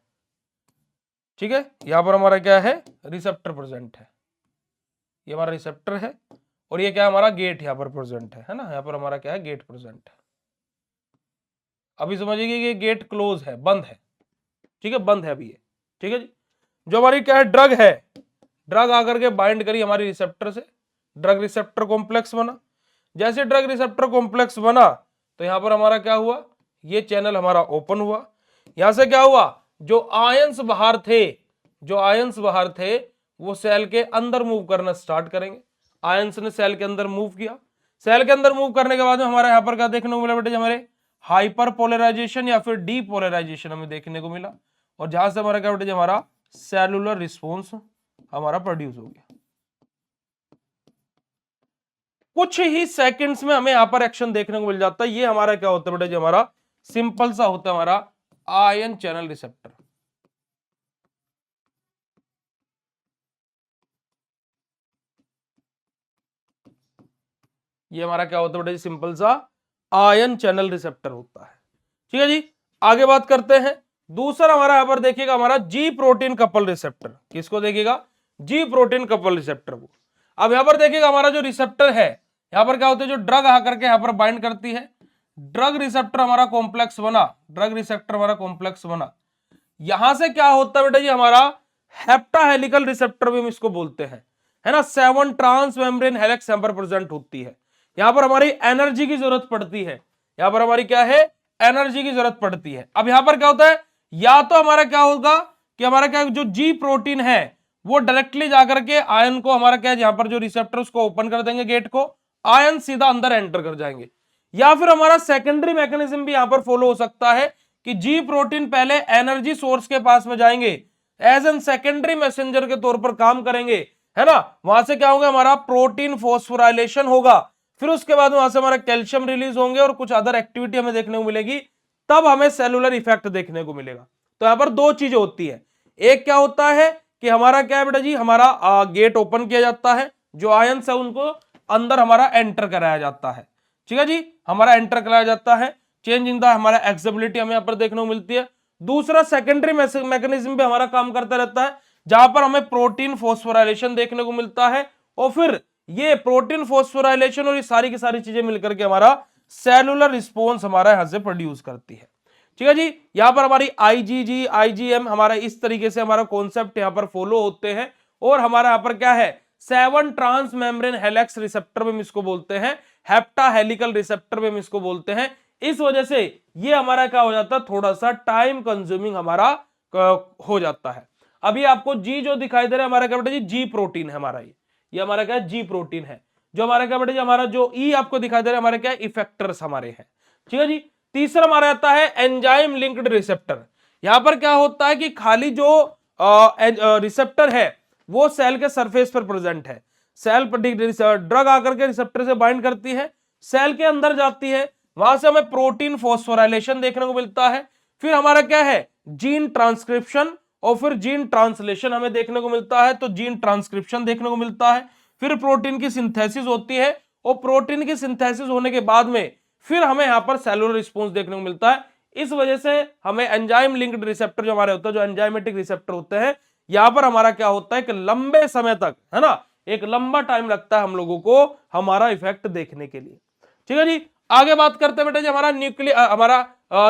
[SPEAKER 1] ठीक है। यहां पर हमारा क्या है रिसेप्टर प्रेजेंट है, ये हमारा रिसेप्टर है और ये क्या है हमारा गेट यहां पर प्रेजेंट है ना। यहां पर हमारा क्या है गेट प्रेजेंट है। अभी समझिए कि ये गेट क्लोज है, बंद है, ठीक है, बंद है अभी ये, ठीक है जी। जो हमारी क्या है ड्रग है, ड्रग आकर के बाइंड करी हमारी रिसेप्टर से, ड्रग रिसेप्टर कॉम्प्लेक्स बना। जैसे ड्रग रिसेप्टर कॉम्प्लेक्स बना तो यहां पर हमारा क्या हुआ, ये चैनल हमारा ओपन हुआ। यहां से क्या हुआ, जो आयंस बाहर थे, जो आयंस बाहर थे वो सेल के अंदर मूव करना स्टार्ट करेंगे। आयंस ने सेल के अंदर मूव किया, सेल के अंदर मूव करने के बाद में हमारा यहां पर क्या देखने को मिला बेटे, हमारे हाइपर पोलराइजेशन या फिर डीपोलराइजेशन हमें देखने को मिला। और जहां से हमारा क्या बेटे हमारा सेलुलर रिस्पॉन्स हमारा प्रोड्यूस हो गया। कुछ ही सेकंड्स में हमें यहां पर एक्शन देखने को मिल जाता है। ये हमारा क्या होता है बेटा जी, हमारा सिंपल सा होता है हमारा आयन चैनल रिसेप्टर। ये हमारा क्या होता है बेटा जी, सिंपल सा आयन चैनल रिसेप्टर होता है, ठीक है जी। आगे बात करते हैं, दूसरा हमारा यहां पर देखिएगा हमारा जी प्रोटीन कपल रिसेप्टर। किसको देखिएगा? जी प्रोटीन कपल रिसेप्टर को। अब यहां पर देखिएगा हमारा जो रिसेप्टर है, यहां पर क्या होता है, जो ड्रग आकर के यहां पर बाइंड करती है, ड्रग रिसेप्टर हमारा कॉम्प्लेक्स बना, ड्रग रिसेप्टर हमारा कॉम्प्लेक्स बना। यहां से क्या होता है बेटा जी, हमारा हेप्टाहेलिकल रिसेप्टर भी हम इसको बोलते हैं, है ना। 7 ट्रांस मेम्ब्रेन हेलिक्स यहां पर प्रेजेंट होती है। यहां पर हमारी एनर्जी की जरूरत पड़ती है, यहां पर हमारी क्या है एनर्जी की जरूरत पड़ती है। अब यहां पर क्या होता है, या तो हमारा क्या होगा कि हमारा क्या जो जी प्रोटीन है वो डायरेक्टली जाकर के आयन को हमारा क्या है, यहां पर जो रिसेप्टर उसको ओपन कर देंगे गेट को, आयन सीधा अंदर एंटर कर जाएंगे। या फिर हमारा सेकेंडरी मैकेनिज्म भी यहां पर फॉलो हो सकता है कि जी प्रोटीन पहले एनर्जी सोर्स के पास में जाएंगे, एज एन सेकेंडरी मैसेंजर के तौर पर काम करेंगे, है ना। वहां से क्या होगा, हमारा प्रोटीन फॉस्फोराइलेशन होगा, फिर उसके बाद वहां से हमारा कैल्शियम रिलीज होंगे और कुछ अदर एक्टिविटी हमें देखने को मिलेगी, तब हमें सेलुलर इफेक्ट देखने को मिलेगा। तो यहां पर 2 चीजें होती है, एक क्या होता है कि हमारा क्या है बेटा जी, हमारा गेट ओपन किया जाता है, जो आयंस है उनको अंदर हमारा एंटर कराया जाता है, ठीक है जी, हमारा एंटर कराया जाता है। चेंज इन द हमारा एक्सेबिलिटी हमें यहां पर देखने को मिलती है। दूसरा सेकेंडरी मैकेनिज्म भी हमारा काम करता रहता है, जहां पर हमें प्रोटीन फॉस्फोराइलेशन देखने को मिलता है, और फिर ये प्रोटीन फॉस्फोराइलेशन और ये सारी की सारी चीजें मिलकर के हमारा सेलुलर रिस्पॉन्स हमारा यहां से प्रोड्यूस करती है। ठीक है जी, यहां पर हमारी आईजीजी आईजीएम हमारा इस तरीके से हमारा कॉन्सेप्ट यहां पर फॉलो होते हैं, और हमारा यहां पर क्या है 7 ट्रांस मेम्ब्रेन हेलेक्स रिसेप्टर भी हम इसको बोलते हैं, हेप्टा हेलिकल रिसेप्टर भी हम इसको बोलते हैं। इस वजह से ये हमारा क्या हो जाता है, थोड़ा सा टाइम कंज्यूमिंग हमारा हो जाता है। अभी आपको जी जो दिखाई दे रहा है हमारा क्या बेटा जी, जी प्रोटीन है हमारा, ये हमारा क्या जी प्रोटीन है। जो हमारा क्या बेटा जी, हमारा जो ई आपको दिखाई दे रहा है हमारे क्या इफेक्टर्स हमारे हैं। ठीक है जी, तीसरा हमारा आता है एंजाइम लिंक्ड रिसेप्टर। यहां पर क्या होता है कि खाली जो रिसेप्टर है वो सेल के सरफेस पर प्रेजेंट है, सेल ड्रग आकर के रिसेप्टर से बाइंड करती है, सेल के अंदर जाती है, वहां से हमें प्रोटीन फॉस्फोराइलेशन देखने को मिलता है, फिर हमारा क्या है जीन ट्रांसक्रिप्शन, और फिर जीन ट्रांसलेशन हमें देखने को मिलता है, तो जीन ट्रांसक्रिप्शन देखने को मिलता है, फिर प्रोटीन की सिंथेसिस होती है, और प्रोटीन की सिंथेसिस होने के बाद में फिर हमें यहां पर सेलुलर रिस्पॉन्स देखने को मिलता है। इस वजह से हमें एंजाइम लिंक्ड रिसेप्टर जो हमारे होते हैं, जो एंजाइमेटिक रिसेप्टर होते हैं, यहां पर हमारा क्या होता है कि लंबे समय तक, है ना, एक लंबा टाइम लगता है हम लोगों को हमारा इफेक्ट देखने के लिए। ठीक है जी, आगे बात करते हैं बेटा जी हमारा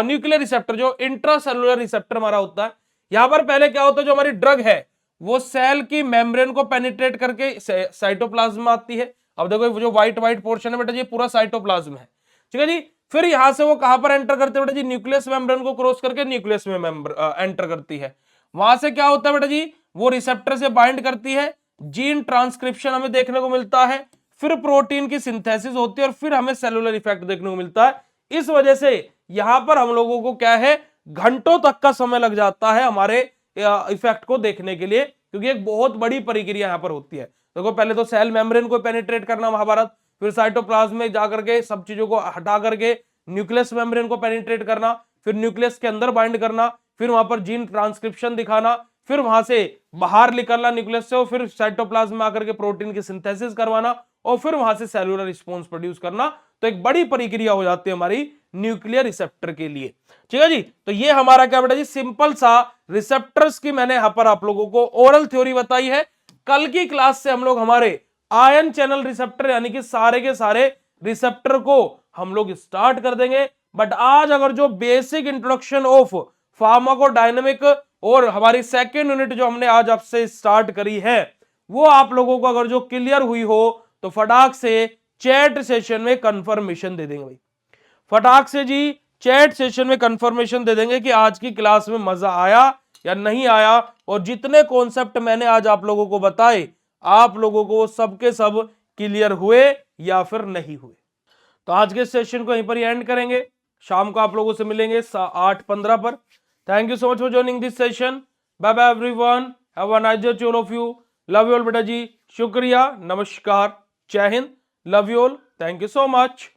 [SPEAKER 1] न्यूक्लियर रिसेप्टर, जो इंट्रासेलुलर रिसेप्टर हमारा होता है। यहां पर पहले क्या होता है, जो हमारी ड्रग है वो सेल की मेम्ब्रेन को पेनिट्रेट करके साइटोप्लाज्म में आती है। अब देखो जो व्हाइट व्हाइट पोर्शन है बेटा जी, पूरा साइटोप्लाज्म है। ठीक है जी, फिर यहां से वो कहां पर एंटर करते हैं बेटा जी, न्यूक्लियस मेम्ब्रेन को क्रॉस करके न्यूक्लियस में एंटर करती है। वहां से क्या होता है बेटा जी, वो रिसेप्टर से बाइंड करती है, जीन ट्रांसक्रिप्शन हमें देखने को मिलता है, फिर प्रोटीन की सिंथेसिस होती है, और फिर हमें सेलुलर इफेक्ट देखने को मिलता है। इस वजह से यहां पर हम लोगों को क्या है, घंटों तक का समय लग जाता है हमारे इफेक्ट को देखने के लिए, क्योंकि एक बहुत बड़ी प्रक्रिया यहां पर होती है। देखो पहले तो सेल मेम्ब्रेन को पेनिट्रेट करना महाभारत, फिर साइटोप्लाज्म में जाकर के सब चीजों को हटा करके न्यूक्लियस मेम्ब्रेन को पेनिट्रेट करना, फिर न्यूक्लियस के अंदर बाइंड करना, फिर वहां पर जीन ट्रांसक्रिप्शन दिखाना, फिर वहां से बाहर निकलना न्यूक्लियस से, और फिर साइटोप्लाज्म में आकर के प्रोटीन की सिंथेसिस करवाना, और फिर वहां से सेलुलर रिस्पॉन्स प्रोड्यूस करना। तो एक बड़ी प्रक्रिया हो जाती है हमारी न्यूक्लियर रिसेप्टर के लिए। ठीक है जी, तो ये हमारा क्या बेटा जी, सिंपल सा रिसेप्टर्स की मैंने यहां पर आप लोगों को ओरल थ्योरी बताई है। कल की क्लास से हम लोग हमारे आयन चैनल रिसेप्टर यानी कि सारे के सारे रिसेप्टर को हम लोग स्टार्ट कर देंगे। बट आज अगर जो बेसिक इंट्रोडक्शन ऑफ फार्माकोडायनेमिक और हमारी सेकेंड यूनिट जो हमने आज आपसे स्टार्ट करी है, वो आप लोगों को अगर जो क्लियर हुई हो तो फटाक से चैट सेशन में कंफर्मेशन दे देंगे भाई, फटाक से जी चैट सेशन में कंफर्मेशन दे देंगे कि आज की क्लास में मजा आया या नहीं आया, और जितने कॉन्सेप्ट मैंने आज आप लोगों को बताए आप लोगों को सबके सब क्लियर हुए या फिर नहीं हुए। तो आज के सेशन को यहीं पर ही एंड करेंगे, शाम को आप लोगों से मिलेंगे 8:15 पर। Thank you so much for joining this session. Bye bye everyone, have a nice day to all of you, love you all बेटा जी, शुक्रिया, नमस्कार, जय हिंद, love you all, thank you so much.